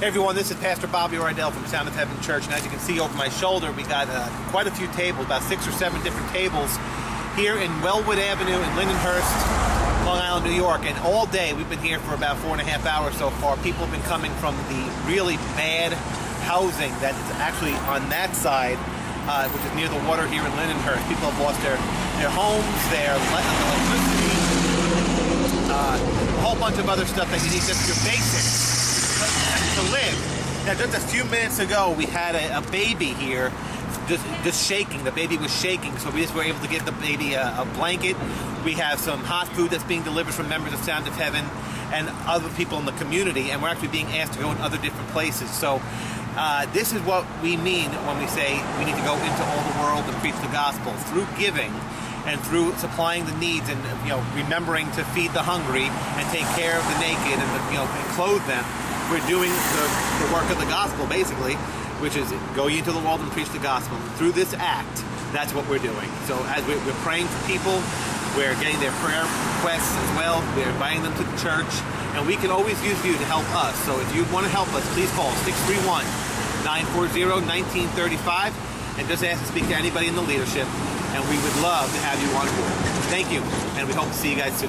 Everyone, this is Pastor Bobby Rydell from Sound of Heaven Church, and as you can see over my shoulder, we got quite a few tables, about 6 or 7 different tables here in Wellwood Avenue in Lindenhurst, Long Island, New York. And all day, we've been here for about 4.5 hours so far. People have been coming from the really bad housing that is actually on that side, which is near the water here in Lindenhurst. People have lost their homes, their electricity, a whole bunch of other stuff that you need, just your basics to live. Now, just a few minutes ago, we had a baby here, just shaking. The baby was shaking, so we just were able to give the baby a blanket. We have some hot food that's being delivered from members of Sound of Heaven and other people in the community, and we're actually being asked to go in other different places. So this is what we mean when we say we need to go into all the world and preach the gospel through giving and through supplying the needs and remembering to feed the hungry and take care of the naked and clothe them. We're doing the work of the gospel, basically, which is go ye into the world and preach the gospel. Through this act, that's what we're doing. So as we're praying for people, we're getting their prayer requests as well. We're inviting them to the church, and we can always use you to help us. So if you want to help us, please call 631-940-1935 and just ask to speak to anybody in the leadership, and we would love to have you on board. Thank you, and we hope to see you guys soon.